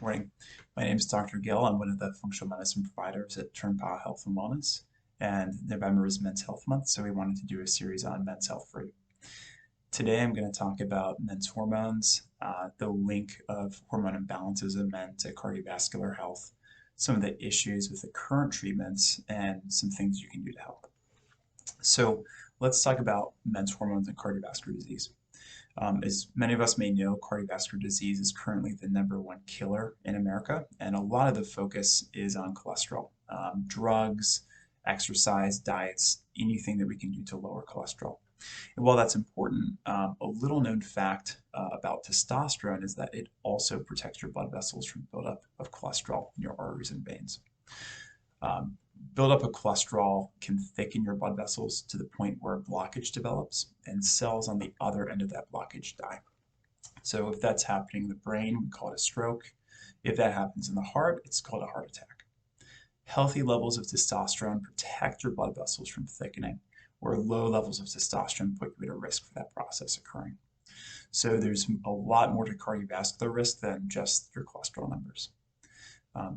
Morning. My name is Dr. Gill. I'm one of the functional medicine providers at Turnpaugh Health and Wellness, and November is Men's Health Month, so we wanted to do a series on men's health for you. Today I'm going to talk about men's hormones, the link of hormone imbalances in men to cardiovascular health, some of the issues with the current treatments, and some things you can do to help. So let's talk about men's hormones and cardiovascular disease. As many of us may know, cardiovascular disease is currently the #1 killer in America, and a lot of the focus is on cholesterol. Drugs, exercise, diets, anything that we can do to lower cholesterol. And while that's important, a little known fact about testosterone is that it also protects your blood vessels from buildup of cholesterol in your arteries and veins. Um, Buildup of cholesterol can thicken your blood vessels to the point where a blockage develops and cells on the other end of that blockage die. So if that's happening in the brain, we call it a stroke. If that happens in the heart, it's called a heart attack. Healthy levels of testosterone protect your blood vessels from thickening, where low levels of testosterone put you at a risk for that process occurring. So there's a lot more to cardiovascular risk than just your cholesterol numbers.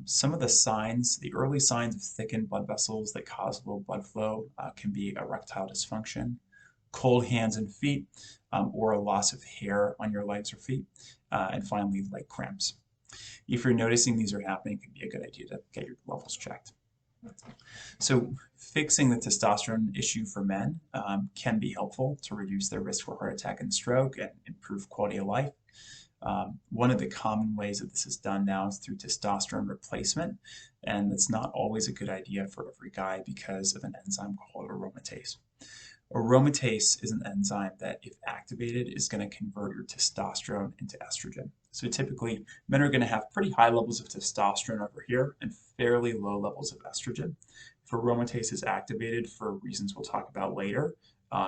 Some of the signs, the early signs of thickened blood vessels that cause low blood flow can be erectile dysfunction, cold hands and feet, or a loss of hair on your legs or feet, and finally leg cramps. If you're noticing these are happening, it can be a good idea to get your levels checked. So fixing the testosterone issue for men can be helpful to reduce their risk for heart attack and stroke and improve quality of life. One of the common ways that this is done now is through testosterone replacement, and it's not always a good idea for every guy because of an enzyme called aromatase. Aromatase is an enzyme that, if activated, is going to convert your testosterone into estrogen. So typically, men are going to have pretty high levels of testosterone over here and fairly low levels of estrogen. If aromatase is activated for reasons we'll talk about later,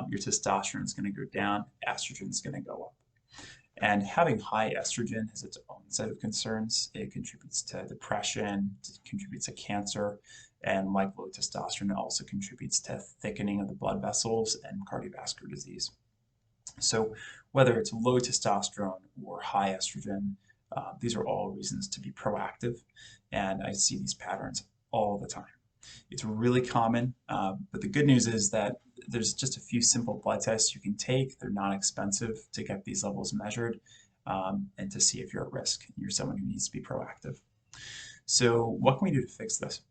your testosterone is going to go down, estrogen is going to go up. And having high estrogen has its own set of concerns. It contributes to depression, it contributes to cancer, and like low testosterone, it also contributes to thickening of the blood vessels and cardiovascular disease. So whether it's low testosterone or high estrogen, these are all reasons to be proactive, and I see these patterns all the time. It's really common, but the good news is that there's just a few simple blood tests you can take. They're not expensive to get these levels measured and to see if you're at risk. You're someone who needs to be proactive. So what can we do to fix this?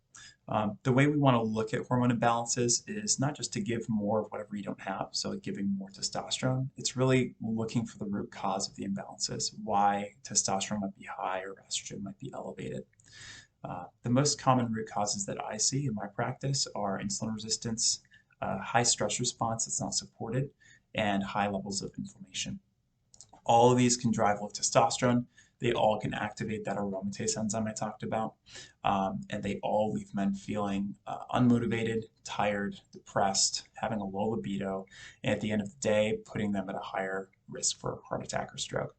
The way we want to look at hormone imbalances is not just to give more of whatever you don't have, so like giving more testosterone. It's really looking for the root cause of the imbalances, why testosterone might be high or estrogen might be elevated. The most common root causes that I see in my practice are insulin resistance, high stress response that's not supported, and high levels of inflammation. All of these can drive low testosterone. They all can activate that aromatase enzyme I talked about, and they all leave men feeling unmotivated, tired, depressed, having a low libido, and at the end of the day, putting them at a higher risk for heart attack or stroke.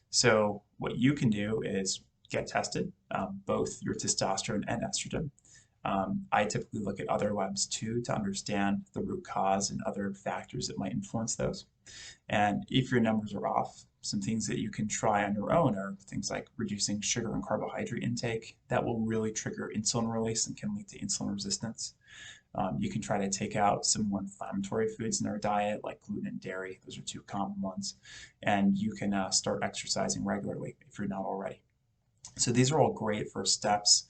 So what you can do is get tested, both your testosterone and estrogen. I typically look at other labs too to understand the root cause and other factors that might influence those. And if your numbers are off, some things that you can try on your own are things like reducing sugar and carbohydrate intake. That will really trigger insulin release and can lead to insulin resistance. You can try to take out some more inflammatory foods in our diet, like gluten and dairy. Those are two common ones. And you can start exercising regularly if you're not already. So these are all great first steps.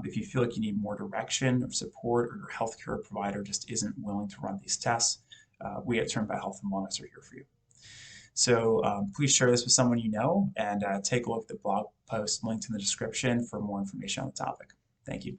If you feel like you need more direction or support, or your healthcare provider just isn't willing to run these tests, we at Turnpaugh Health and Wellness are here for you. So please share this with someone you know, and take a look at the blog post linked in the description for more information on the topic. Thank you.